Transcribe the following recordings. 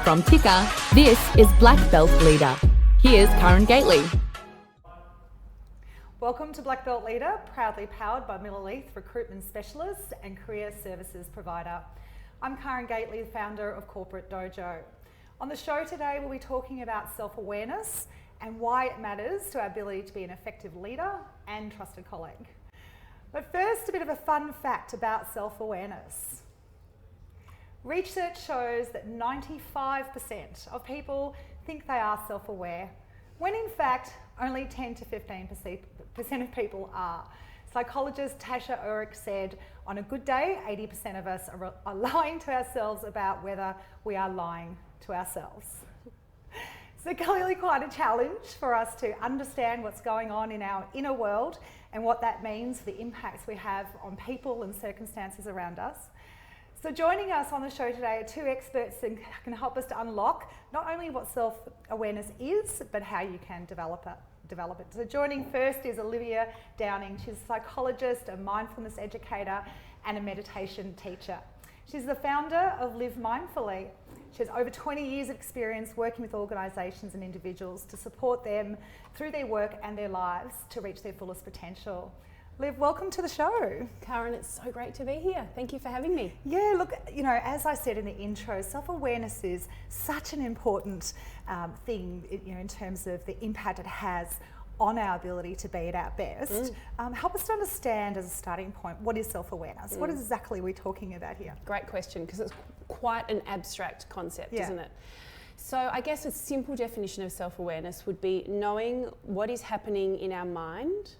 From Ticker, this is Black Belt Leader. Here's Karen Gately. Welcome to Black Belt Leader, proudly powered by Miller Leith, recruitment specialist and career services provider. I'm Karen Gately, founder of Corporate Dojo. On the show today, we'll be talking about self-awareness and why it matters to our ability to be an effective leader and trusted colleague. But first, a bit of a fun fact about self-awareness. Research shows that 95% of people think they are self-aware, when in fact only 10 to 15% of people are. Psychologist Tasha Eurich said, on a good day, 80% of us are lying to ourselves about whether we are lying to ourselves. So clearly quite a challenge for us to understand what's going on in our inner world and what that means for the impacts we have on people and circumstances around us. So joining us on the show today are two experts that can help us to unlock not only what self-awareness is, but how you can develop it. So joining first is Olivia Downing. She's a psychologist, a mindfulness educator, and a meditation teacher. She's the founder of Live Mindfully. She has over 20 years of experience working with organisations and individuals to support them through their work and their lives to reach their fullest potential. Liv, welcome to the show. Karen, it's so great to be here. Thank you for having me. Yeah, look, as I said in the intro, self-awareness is such an important thing, in terms of the impact it has on our ability to be at our best. Help us to understand, as a starting point, what is self-awareness? What exactly are we talking about here? Great question, because it's quite an abstract concept, isn't it? So I guess a simple definition of self-awareness would be knowing what is happening in our mind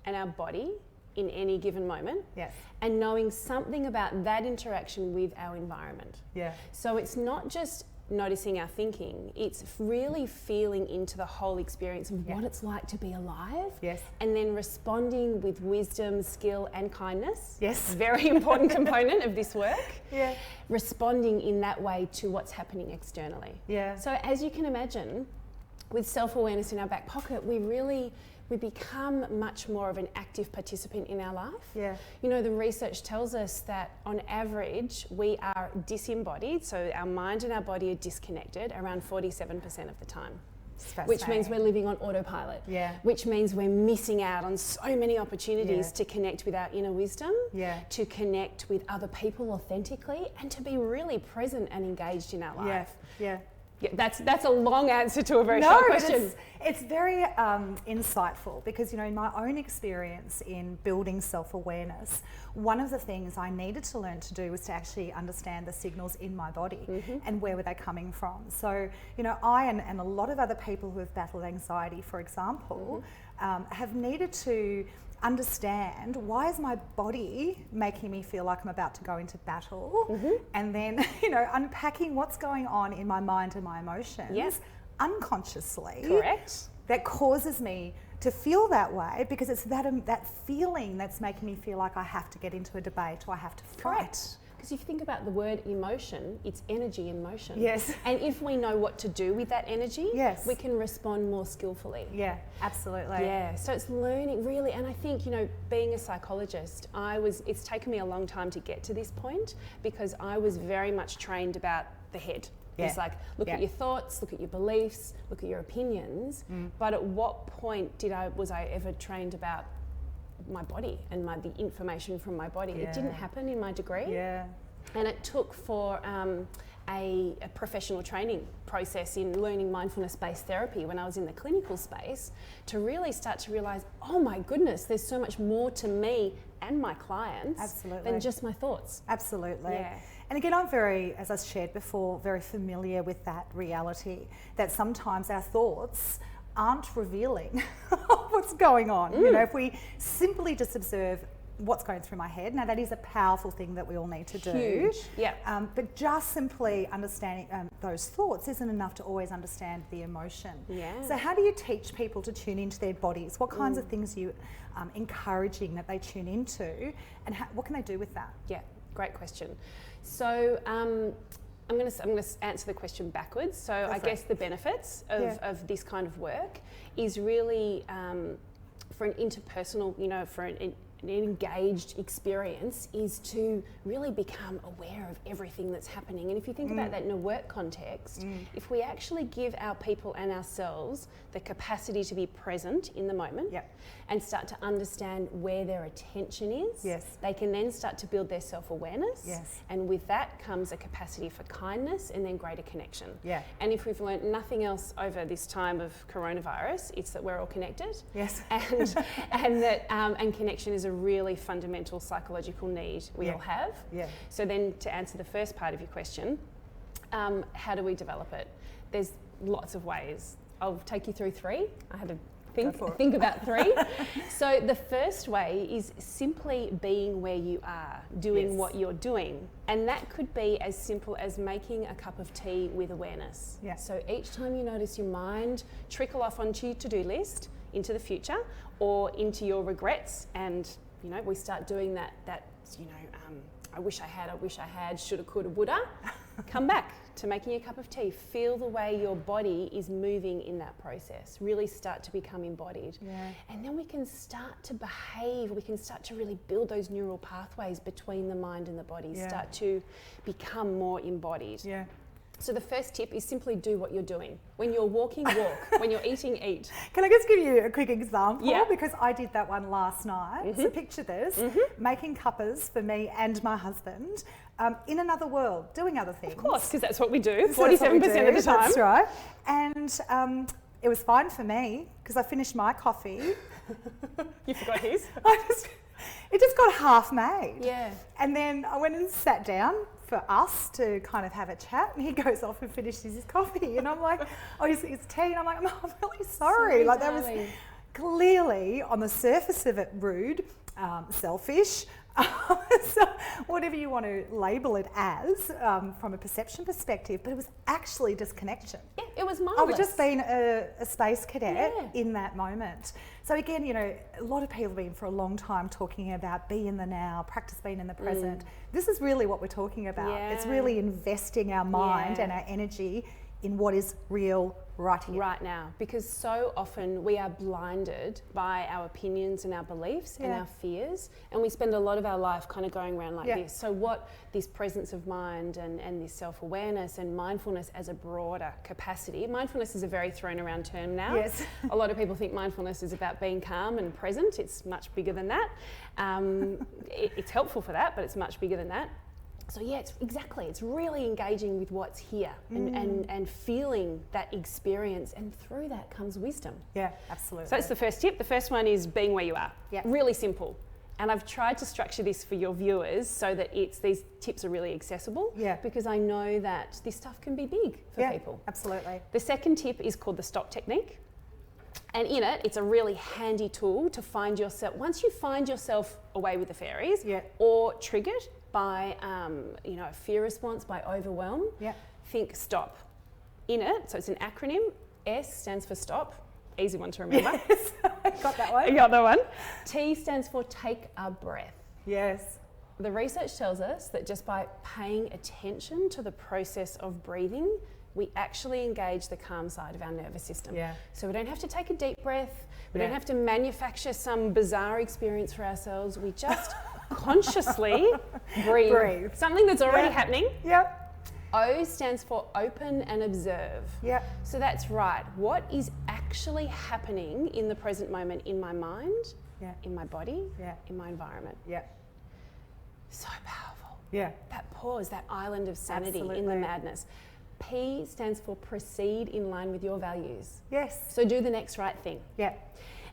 and our body in any given moment, and knowing something about that interaction with our environment. So it's not just noticing our thinking, it's really feeling into the whole experience of what it's like to be alive, and then responding with wisdom, skill and kindness. Very important component of this work. Responding in that way to what's happening externally. So as you can imagine, with self-awareness in our back pocket, we become much more of an active participant in our life. The research tells us that on average we are disembodied, so our mind and our body are disconnected around 47% of the time. Which means we're living on autopilot, which means we're missing out on so many opportunities to connect with our inner wisdom, to connect with other people authentically, and to be really present and engaged in our life. That's a long answer to a very short question. It's very insightful because, in my own experience in building self-awareness, one of the things I needed to learn to do was to actually understand the signals in my body and where were they coming from. So, I and a lot of other people who have battled anxiety, for example, have needed to understand, why is my body making me feel like I'm about to go into battle, and then unpacking what's going on in my mind and my emotions unconsciously that causes me to feel that way, because it's that feeling that's making me feel like I have to get into a debate or I have to fight. Because if you think about the word emotion, it's energy in motion. And if we know what to do with that energy, we can respond more skillfully. Absolutely. So it's learning really, and I think, being a psychologist, it's taken me a long time to get to this point, because I was very much trained about the head. It's like, look at your thoughts, look at your beliefs, look at your opinions. But at what point was I ever trained about my body and the information from my body? It didn't happen in my degree. And it took for a professional training process in learning mindfulness-based therapy when I was in the clinical space to really start to realise, oh my goodness, there's so much more to me and my clients than just my thoughts. And again, I'm very, as I shared before, very familiar with that reality, that sometimes our thoughts aren't revealing what's going on. If we simply just observe what's going through my head. Now that is a powerful thing that we all need to do. Huge. But just simply understanding those thoughts isn't enough to always understand the emotion. So how do you teach people to tune into their bodies? What kinds of things are you encouraging that they tune into, and what can they do with that? Great question. So I'm going to answer the question backwards. So I guess the benefits of this kind of work is really for an interpersonal, for an engaged experience is to really become aware of everything that's happening. And if you think about that in a work context, if we actually give our people and ourselves the capacity to be present in the moment and start to understand where their attention is, they can then start to build their self-awareness. And with that comes a capacity for kindness and then greater connection. And if we've learned nothing else over this time of coronavirus, it's that we're all connected. And that and connection is a really fundamental psychological need we all have. So then to answer the first part of your question, how do we develop it? There's lots of ways. I'll take you through three. I had to think about three. So the first way is simply being where you are, doing what you're doing. And that could be as simple as making a cup of tea with awareness. So each time you notice your mind trickle off onto your to-do list, into the future or into your regrets, and we start doing that I wish I had, shoulda, coulda, woulda. Come back to making a cup of tea. Feel the way your body is moving in that process. Really start to become embodied. And then we can start to behave. We can start to really build those neural pathways between the mind and the body. Start to become more embodied. So the first tip is simply do what you're doing. When you're walking, walk. When you're eating, eat. Can I just give you a quick example? Because I did that one last night. So picture this, making cuppas for me and my husband in another world, doing other things. Of course, because that's what we do, 47% of the time. That's right. And it was fine for me because I finished my coffee. You forgot his? It just got half made. And then I went and sat down for us to kind of have a chat, and he goes off and finishes his coffee, and I'm like, oh, it's tea, and I'm like, I'm really sorry. Like, that was clearly on the surface of it rude, selfish, so whatever you want to label it as from a perception perspective, but it was actually disconnection. It was marvelous. I was just being a space cadet in that moment. So again, a lot of people have been for a long time talking about be in the now, practice being in the present. This is really what we're talking about. It's really investing our mind and our energy in what is real right here. Right now. Because so often we are blinded by our opinions and our beliefs and our fears, and we spend a lot of our life kind of going around like this. So what this presence of mind and this self-awareness and mindfulness as a broader capacity. Mindfulness is a very thrown around term now. A lot of people think mindfulness is about being calm and present. It's much bigger than that. It's helpful for that, but it's much bigger than that. So it's really engaging with what's here and feeling that experience, and through that comes wisdom. Absolutely. So that's the first tip. The first one is being where you are. Really simple. And I've tried to structure this for your viewers so that these tips are really accessible, because I know that this stuff can be big for people. Absolutely. The second tip is called the stop technique. And in it, it's a really handy tool to find yourself, once you find yourself away with the fairies or triggered by a fear response, by overwhelm, think stop. In it, so it's an acronym, S stands for stop, easy one to remember. Got that one. You got that one. T stands for take a breath. The research tells us that just by paying attention to the process of breathing, we actually engage the calm side of our nervous system. So we don't have to take a deep breath. We don't have to manufacture some bizarre experience for ourselves. We just consciously breathe. Something that's already happening. O stands for open and observe. So that's right. What is actually happening in the present moment in my mind, in my body, in my environment? So powerful. That pause, that island of sanity in the madness. P stands for proceed in line with your values. So do the next right thing.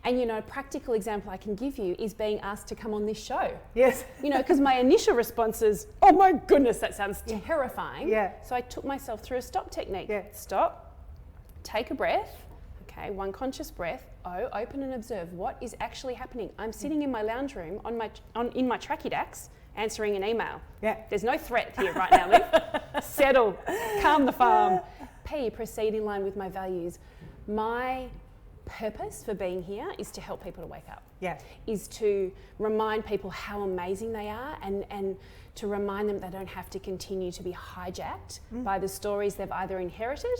And a practical example I can give you is being asked to come on this show. Because my initial response is, oh my goodness, that sounds terrifying. So I took myself through a stop technique. Stop, take a breath. Okay, one conscious breath. O, open and observe what is actually happening. I'm sitting in my lounge room in my tracky dacks answering an email. There's no threat here right now, Liv. Settle, calm the farm. P, proceed in line with my values. My purpose for being here is to help people to wake up. Is to remind people how amazing they are, and to remind them they don't have to continue to be hijacked by the stories they've either inherited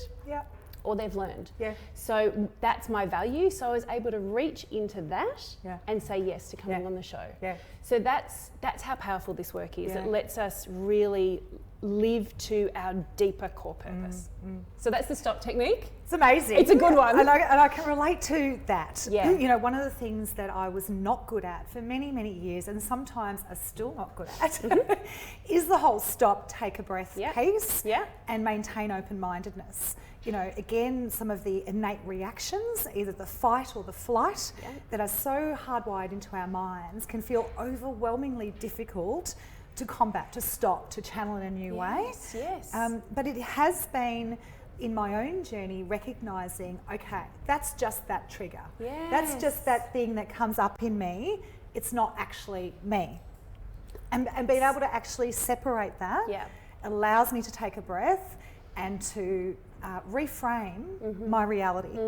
or they've learned. Yeah. So that's my value. So I was able to reach into that Yeah. and say yes to coming on the show. Yeah. So that's how powerful this work is. Yeah. It lets us really live to our deeper core purpose. So that's the stop technique. It's amazing. It's a good one. And I can relate to that. Yeah. You know, one of the things that I was not good at for many, many years, and sometimes are still not good at, is the whole stop, take a breath piece and maintain open-mindedness. You know, again, some of the innate reactions, either the fight or the flight, that are so hardwired into our minds can feel overwhelmingly difficult to combat, to stop, to channel in a new way. Yes. But it has been, in my own journey, recognising, okay, that's just that trigger. Yes. That's just that thing that comes up in me. It's not actually me. And being able to actually separate that allows me to take a breath and to reframe my reality.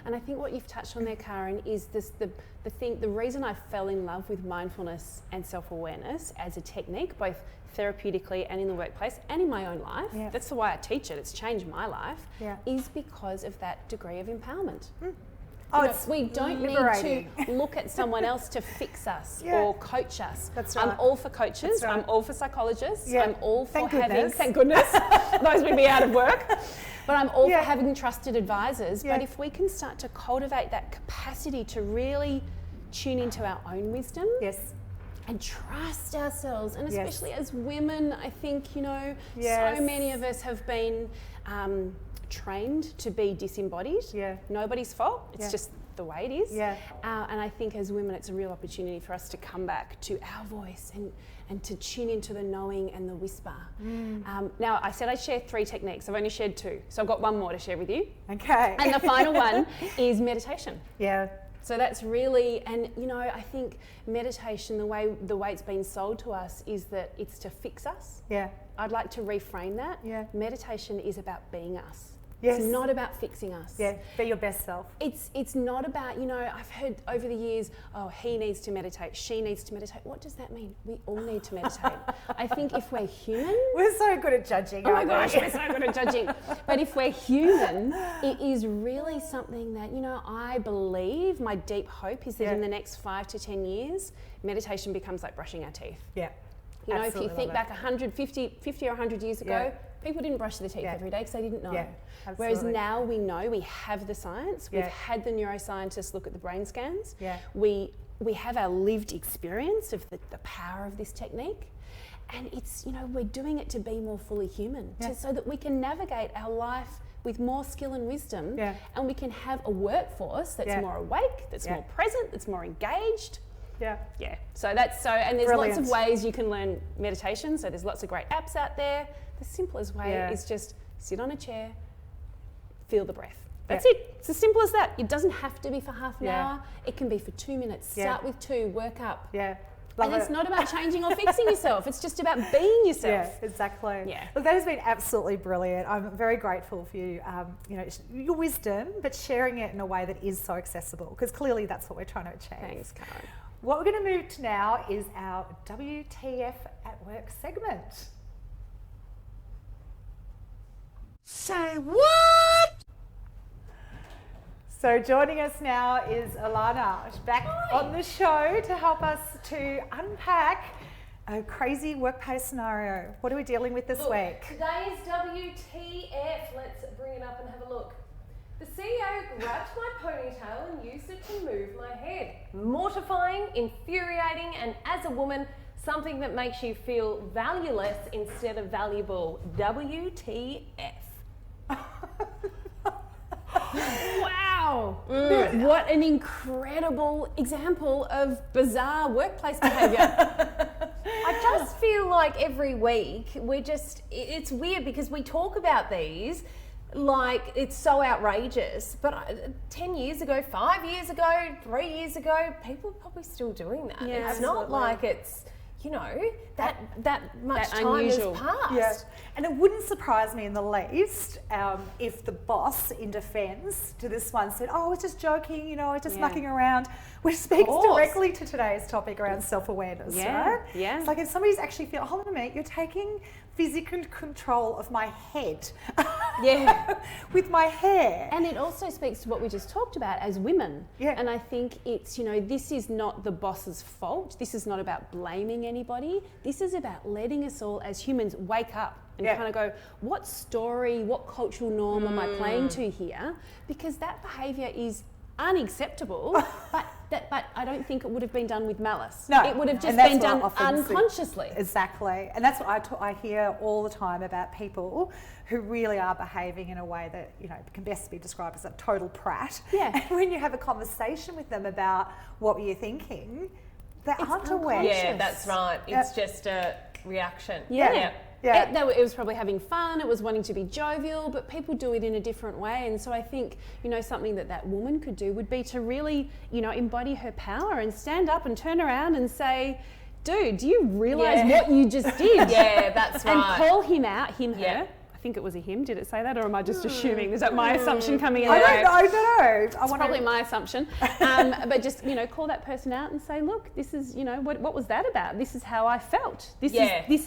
And I think what you've touched on there, Karen, is the reason I fell in love with mindfulness and self-awareness as a technique, both therapeutically and in the workplace and in my own life. That's the way I teach it. It's changed my life. Is because of that degree of empowerment. We don't need to look at someone else to fix us or coach us. That's right. I'm all for coaches. I'm all for psychologists. I'm all for thank goodness, those would be out of work. But I'm all for having trusted advisors. But if we can start to cultivate that capacity to really tune into our own wisdom and trust ourselves, and especially as women, I think, you know, so many of us have been trained to be disembodied. Nobody's fault. It's just the way it is. And I think as women, it's a real opportunity for us to come back to our voice and to tune into the knowing and the whisper. Now, I said I'd share 3 techniques. I've only shared 2. So I've got 1 more to share with you. Okay. And the final one is meditation. So that's really, and you know, I think meditation, the way it's been sold to us is that it's to fix us. I'd like to reframe that. Meditation is about being us. It's not about fixing us. Be your best self. It's not about, you know, I've heard over the years, oh, he needs to meditate, she needs to meditate. What does that mean? We all need to meditate. I think if we're human... We're so good at judging, oh my gosh, we're so good at judging. But if we're human, it is really something that, you know, I believe, my deep hope is that in the next 5 to 10 years, meditation becomes like brushing our teeth. You know, if you think back 50 or 100 years ago, people didn't brush their teeth every day because they didn't know. Whereas now we know, we have the science, we've had the neuroscientists look at the brain scans, we have our lived experience of the power of this technique, and it's, you know, we're doing it to be more fully human, so that we can navigate our life with more skill and wisdom, and we can have a workforce that's more awake, that's more present, that's more engaged. So and there's lots of ways you can learn meditation. So there's lots of great apps out there. The simplest way is just sit on a chair, feel the breath. That's it. It's as simple as that. It doesn't have to be for half an hour. It can be for 2 minutes. Start with 2, work up. And it's not about changing or fixing yourself. It's just about being yourself. Exactly. Look, that has been absolutely brilliant. I'm very grateful for you, you know, your wisdom, but sharing it in a way that is so accessible, because clearly that's what we're trying to achieve. Thanks, Karen. What we're going to move to now is our WTF at Work segment. Say what? So joining us now is Alana, back on the show to help us to unpack a crazy workplace scenario. What are we dealing with this week? Today's WTF. Let's bring it up and have a look. The CEO grabbed my ponytail and used it to move my head. Mortifying, infuriating, and as a woman, something that makes you feel valueless instead of valuable. WTF. Wow! What an incredible example of bizarre workplace behaviour. I just feel like every week it's weird because we talk about these like it's so outrageous, but 10 years ago, 5 years ago, 3 years ago, people are probably still doing that. Yeah, it's not like it's, you know, that much time unusual. has passed. And it wouldn't surprise me in the least if the boss, in defence to this one, said, oh, I was just joking, you know, I was just mucking around, which speaks directly to today's topic around self-awareness, right? It's like if somebody's actually feeling, hold on a minute, you're taking physical control of my head. with my hair. And it also speaks to what we just talked about as women. Yeah. And I think it's, this is not the boss's fault. This is not about blaming anybody. This is about letting us all as humans wake up and kind of go, what story, what cultural norm am I playing to here? Because that behaviour is unacceptable, but I don't think it would have been done with malice. No, it would have just and that's been what I done often see. unconsciously. Exactly, and that's what I hear all the time about people who really are behaving in a way that can best be described as a total prat. Yeah. And when you have a conversation with them about what were you thinking, they aren't aware. Yeah, that's right. It's just a reaction. Yeah. Yeah. It was probably having fun, it was wanting to be jovial, but people do it in a different way. And so I think, something that woman could do would be to really, embody her power and stand up and turn around and say, dude, do you realise what you just did? Yeah, that's right. And call him out, her. Yeah. I think it was a him. Did it say that, or am I just assuming? Is that my assumption coming in? I don't know. It's probably my assumption. But just, call that person out and say, look, this is, what was that about? This is how I felt. This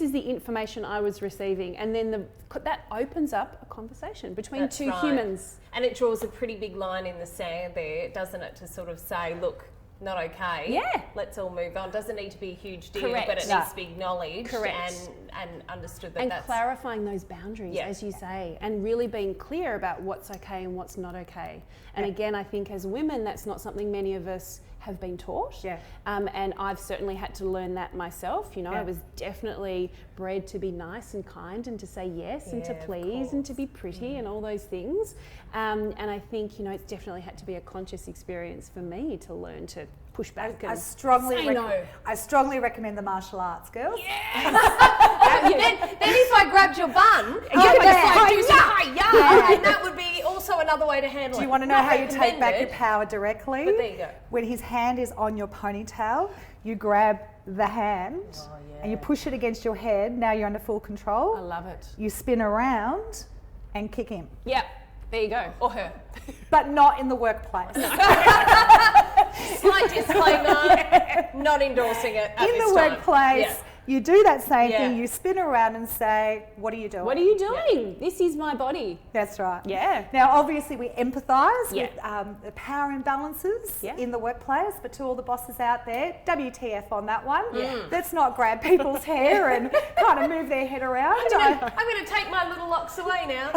is the information I was receiving. And then that opens up a conversation between two humans. And it draws a pretty big line in the sand there, doesn't it, to sort of say, look, not okay. Yeah. Let's all move on. Doesn't need to be a huge deal, Correct. but it needs to be acknowledged Correct. and understood that And that's... clarifying those boundaries, as you say, and really being clear about what's okay and what's not okay. And again, I think as women, that's not something many of us have been taught. Yeah. And I've certainly had to learn that myself. I was definitely bred to be nice and kind and to say yes and to please and to be pretty and all those things. And I think, it's definitely had to be a conscious experience for me to learn to push back and I strongly say no. I strongly recommend the martial arts, girls. then if I grabbed your bun, you could just do some hi-ya, and that would be also another way to handle it. Do you want to know how you take back your power directly? But there you go. When his hand is on your ponytail, you grab the hand and you push it against your head. Now you're under full control. I love it. You spin around and kick him. Yep. There you go. Or her. But not in the workplace. Slight disclaimer, not endorsing it at In this the time. workplace, you do that same thing. You spin around and say, what are you doing? What are you doing? This is my body. That's right. Yeah. Now, obviously, we empathise with the power imbalances in the workplace, but to all the bosses out there, WTF on that one. Let's not grab people's hair and kind of move their head around. I'm going to take my little locks away now.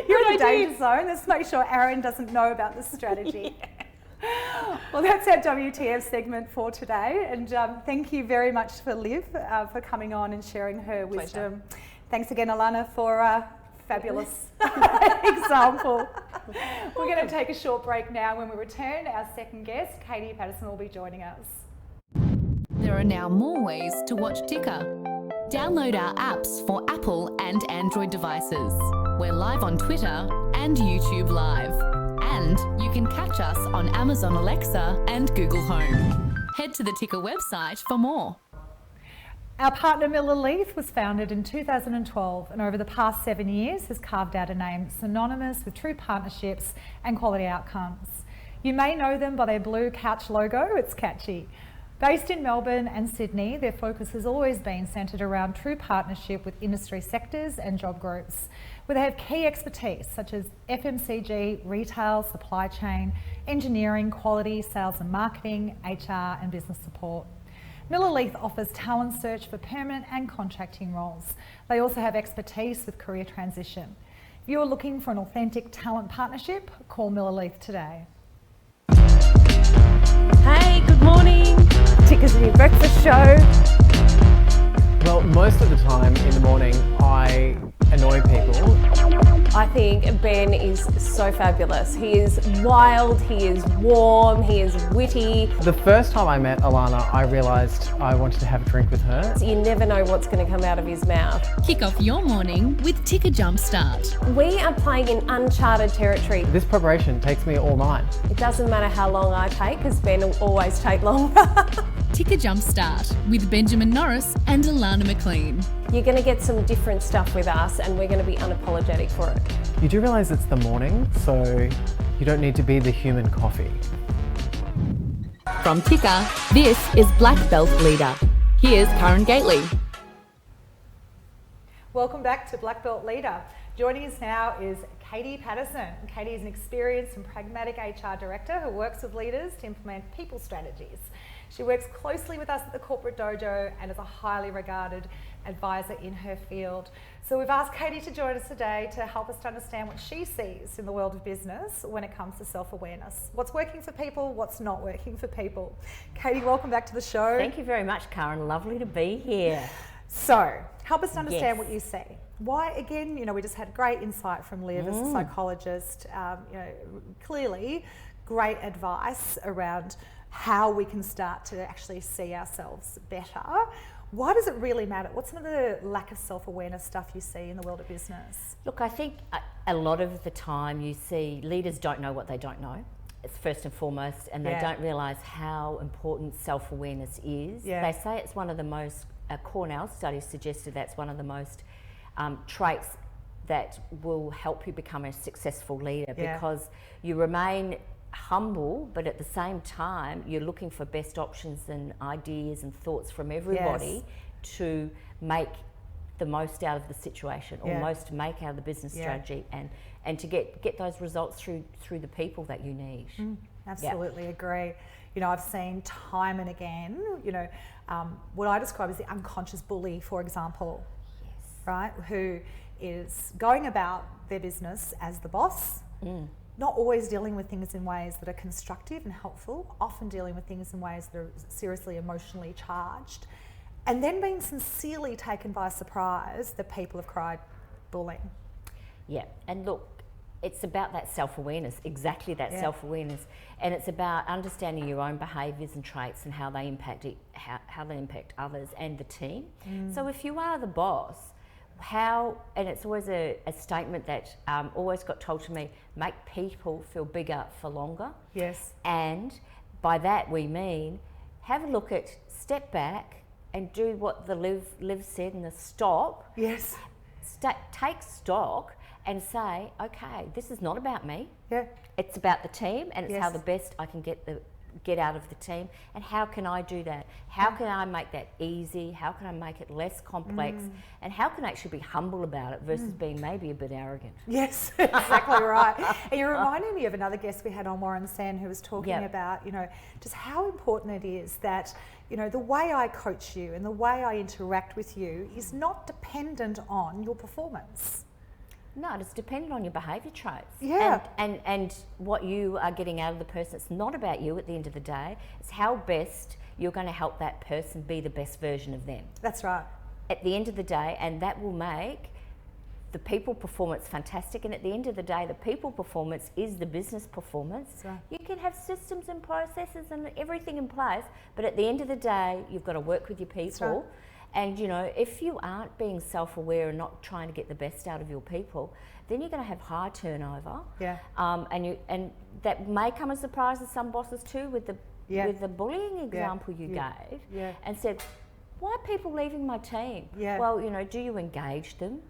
You're in the danger zone. Let's make sure Aaron doesn't know about this strategy. Well, that's our WTF segment for today, and thank you very much for Liv for coming on and sharing her wisdom. Thanks again, Alana, for a fabulous example. We're going to take a short break now. When we return, our second guest, Katie Patterson, will be joining us. There are now more ways to watch Ticker. Download our apps for Apple and Android devices. We're live on Twitter and YouTube Live. And you can catch us on Amazon Alexa and Google Home. Head to the Ticker website for more. Our partner Miller Leith was founded in 2012 and over the past 7 years has carved out a name synonymous with true partnerships and quality outcomes. You may know them by their blue couch logo, it's catchy. Based in Melbourne and Sydney, their focus has always been centred around true partnership with industry sectors and job groups, where they have key expertise such as FMCG, retail, supply chain, engineering, quality, sales and marketing, HR and business support. Miller Leith offers talent search for permanent and contracting roles. They also have expertise with career transition. If you're looking for an authentic talent partnership, call Miller Leith today. Hey, good morning. Ticker's new breakfast show. Well, most of the time in the morning, I annoy people. I think Ben is so fabulous. He is wild, he is warm, he is witty. The first time I met Alana, I realised I wanted to have a drink with her. You never know what's going to come out of his mouth. Kick off your morning with Ticker Jumpstart. We are playing in uncharted territory. This preparation takes me all night. It doesn't matter how long I take because Ben will always take longer. Ticker Jumpstart with Benjamin Norris and Alana McLean. You're going to get some different stuff with us and we're going to be unapologetic for it. You do realise it's the morning, so you don't need to be the human coffee. From Ticker, this is Black Belt Leader. Here's Karen Gately. Welcome back to Black Belt Leader. Joining us now is Katie Patterson. Katie is an experienced and pragmatic HR director who works with leaders to implement people strategies. She works closely with us at the Corporate Dojo and is a highly regarded advisor in her field. So we've asked Katie to join us today to help us to understand what she sees in the world of business when it comes to self-awareness. What's working for people, what's not working for people. Katie, welcome back to the show. Thank you very much, Karen. Lovely to be here. So, help us to understand Yes. what you see. Why, again, we just had great insight from Liv as a psychologist, clearly great advice around how we can start to actually see ourselves better. Why does it really matter? What's some of the lack of self-awareness stuff you see in the world of business? Look, I think a lot of the time you see leaders don't know what they don't know. It's first and foremost, and they don't realise how important self-awareness is. Yeah. They say it's one of the most, Cornell study suggested that's one of the most traits that will help you become a successful leader, because you remain humble, but at the same time you're looking for best options and ideas and thoughts from everybody to make the most out of the situation, or most make out of the business strategy, and to get those results through the people that you need. Absolutely agree. I've seen time and again, what I describe as the unconscious bully, for example, right, who is going about their business as the boss, not always dealing with things in ways that are constructive and helpful, often dealing with things in ways that are seriously emotionally charged, and then being sincerely taken by surprise that people have cried bullying. Yeah, and look, it's about that self-awareness, exactly that self-awareness, and it's about understanding your own behaviours and traits and how they impact how they impact others and the team. So if you are the boss, and it's always a statement that always got told to me, make people feel bigger for longer. Yes. And by that we mean have a look at, step back and do what the Liv said in the stop. Yes. Take stock and say, okay, this is not about me. Yeah. It's about the team, and it's how the best I can get out of the team, and how can I do that? How can I make that easy? How can I make it less complex? And how can I actually be humble about it versus being maybe a bit arrogant? Yes, exactly right. And you're reminding me of another guest we had on, Warren Sen, who was talking about, just how important it is that, the way I coach you and the way I interact with you is not dependent on your performance. No, it's dependent on your behaviour traits. Yeah. And what you are getting out of the person. It's not about you at the end of the day. It's how best you're going to help that person be the best version of them. That's right. At the end of the day, and that will make the people performance fantastic. And at the end of the day, the people performance is the business performance. That's right. You can have systems and processes and everything in place, but at the end of the day, you've got to work with your people. That's right. And if you aren't being self-aware and not trying to get the best out of your people, then you're going to have high turnover. Yeah. And that may come as a surprise to some bosses too, with the bullying example you gave, and said, why are people leaving my team? Yeah. Well, do you engage them?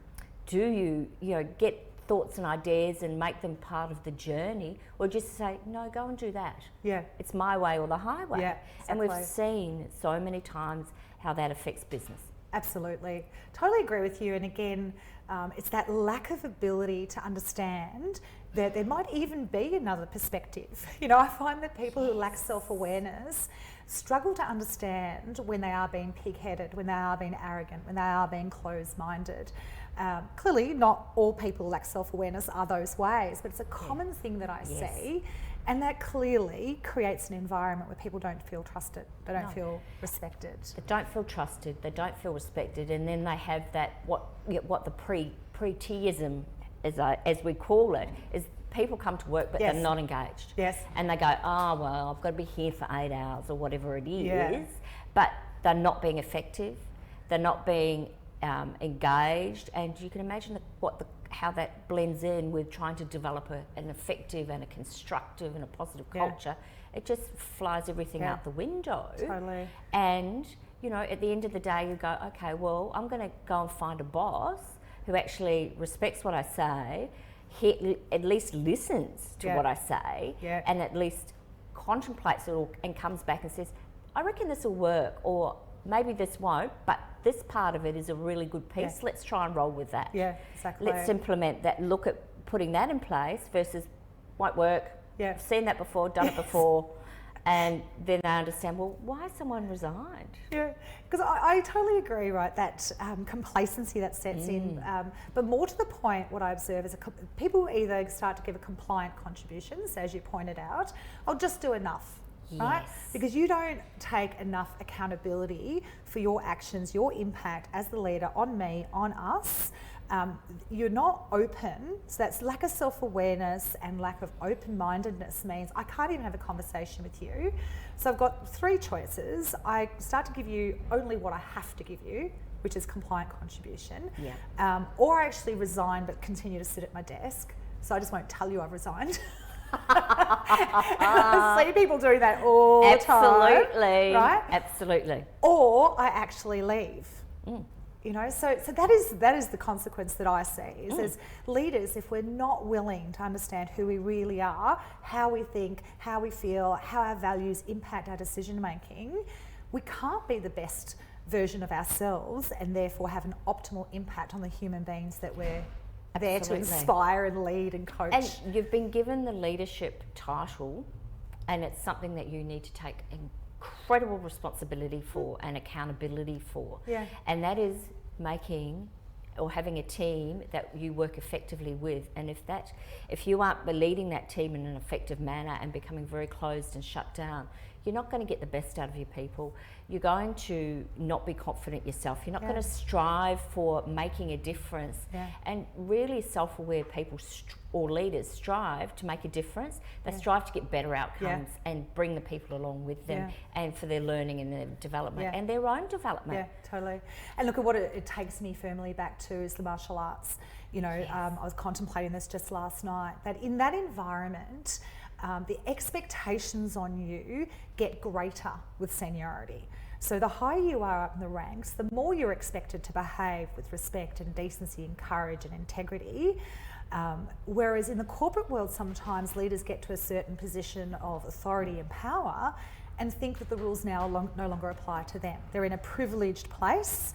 Do you get thoughts and ideas and make them part of the journey, or just say, no, go and do that? Yeah. It's my way or the highway. Yeah, And we've exactly. seen so many times how that affects business. Absolutely. Totally agree with you. And again, it's that lack of ability to understand that there might even be another perspective. I find that people who lack self-awareness struggle to understand when they are being pig-headed, when they are being arrogant, when they are being closed-minded. Clearly, not all people who lack self-awareness are those ways, but it's a common thing that I see. And that clearly creates an environment where people don't feel trusted, they don't feel respected. They don't feel trusted, they don't feel respected, and then they have that, what the preteeism, as we call it, is people come to work but they're not engaged. Yes. And they go, oh, well, I've got to be here for 8 hours or whatever it is, but they're not being effective, they're not being engaged, and you can imagine how that blends in with trying to develop an effective and a constructive and a positive culture. It just flies everything out the window. Totally. And, at the end of the day, you go, okay, well, I'm going to go and find a boss who actually respects what I say, he at least listens to what I say, and at least contemplates it all and comes back and says, I reckon this will work, or maybe this won't, but this part of it is a really good piece. Yeah. Let's try and roll with that. Yeah, exactly. Let's implement that, look at putting that in place versus won't work. Yeah. I've seen that before, done it before. And then they understand, well, why has someone resigned? Yeah, because I totally agree, right, that complacency that sets in. But more to the point, what I observe is people either start to give a compliant contributions, as you pointed out, I'll just do enough. Right? Because you don't take enough accountability for your actions, your impact as the leader on me, on us. You're not open, so that's lack of self-awareness and lack of open-mindedness means I can't even have a conversation with you. So I've got 3 choices. I start to give you only what I have to give you, which is compliant contribution, or I actually resign but continue to sit at my desk. So I just won't tell you I've resigned. I see people doing that all the time. Absolutely. Right? Absolutely. Or I actually leave. You know, so that is the consequence that I see is as leaders, if we're not willing to understand who we really are, how we think, how we feel, how our values impact our decision making, we can't be the best version of ourselves and therefore have an optimal impact on the human beings that we're there to inspire and lead and coach. And you've been given the leadership title, and it's something that you need to take incredible responsibility for and accountability for. Yeah. And that is making or having a team that you work effectively with. And if you aren't leading that team in an effective manner and becoming very closed and shut down, you're not going to get the best out of your people. You're going to not be confident yourself. You're not going to strive for making a difference. And really self-aware people or leaders strive to make a difference. They strive to get better outcomes and bring the people along with them and for their learning and their development and their own development. Yeah, totally. And look at what it takes me firmly back to is the martial arts. You know, I was contemplating this just last night, that in that environment, the expectations on you get greater with seniority. So the higher you are up in the ranks, the more you're expected to behave with respect and decency and courage and integrity. Whereas in the corporate world, sometimes leaders get to a certain position of authority and power and think that the rules now no longer apply to them. They're in a privileged place.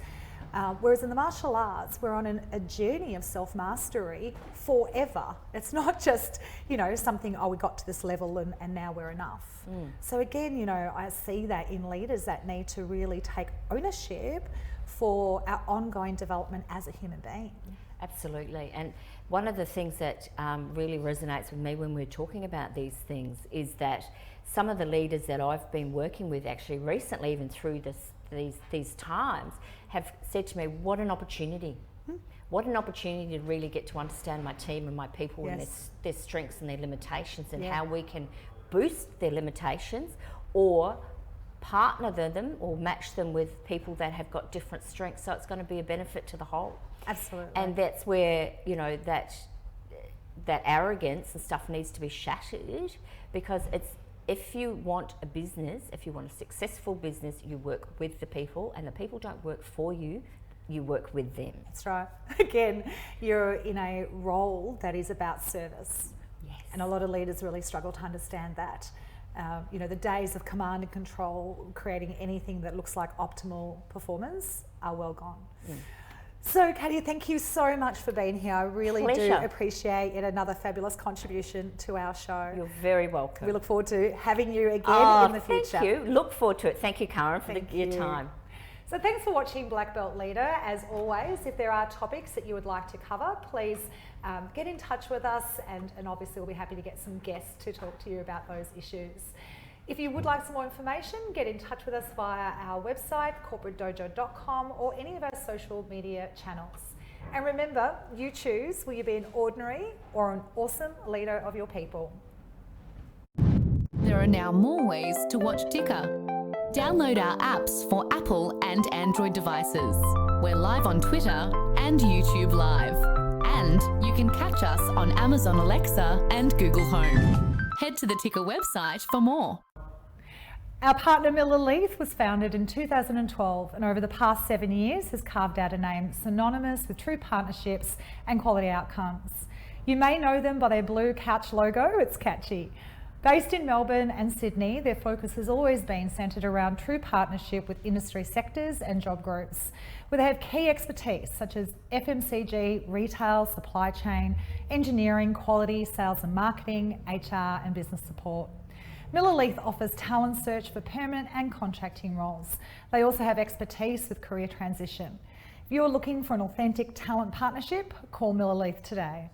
Whereas in the martial arts, we're on a journey of self-mastery forever. It's not just, you know, something, we got to this level and now we're enough. So again, you know, I see that in leaders that need to really take ownership for our ongoing development as a human being. Absolutely. And one of the things that really resonates with me when we're talking about these things is that some of the leaders that I've been working with actually recently, even through these times, have said to me, what an opportunity. What an opportunity to really get to understand my team and my people and their strengths and their limitations and how we can boost their limitations or partner them or match them with people that have got different strengths, so it's going to be a benefit to the whole. Absolutely. And that's where, you know, that arrogance and stuff needs to be shattered, because if you want a business, if you want a successful business, you work with the people, and the people don't work for you, you work with them. That's right. Again, you're in a role that is about service. Yes. And a lot of leaders really struggle to understand that. You know, the days of command and control, creating anything that looks like optimal performance, are well gone. So, Katia, thank you so much for being here. I really do appreciate it. Another fabulous contribution to our show. You're very welcome. We look forward to having you again in the future. Thank you. Look forward to it. Thank you, Karen, for your time. So thanks for watching Black Belt Leader. As always, if there are topics that you would like to cover, please get in touch with us, and obviously we'll be happy to get some guests to talk to you about those issues. If you would like some more information, get in touch with us via our website, corporatedojo.com, or any of our social media channels. And remember, you choose, will you be an ordinary or an awesome leader of your people? There are now more ways to watch Ticker. Download our apps for Apple and Android devices. We're live on Twitter and YouTube Live. And you can catch us on Amazon Alexa and Google Home. Head to the Ticker website for more. Our partner Miller Leith was founded in 2012 and over the past 7 years has carved out a name synonymous with true partnerships and quality outcomes. You may know them by their blue couch logo, it's catchy. Based in Melbourne and Sydney, their focus has always been centred around true partnership with industry sectors and job groups, where they have key expertise such as FMCG, retail, supply chain, engineering, quality, sales and marketing, HR and business support. Miller Leith offers talent search for permanent and contracting roles. They also have expertise with career transition. If you're looking for an authentic talent partnership, call Miller Leith today.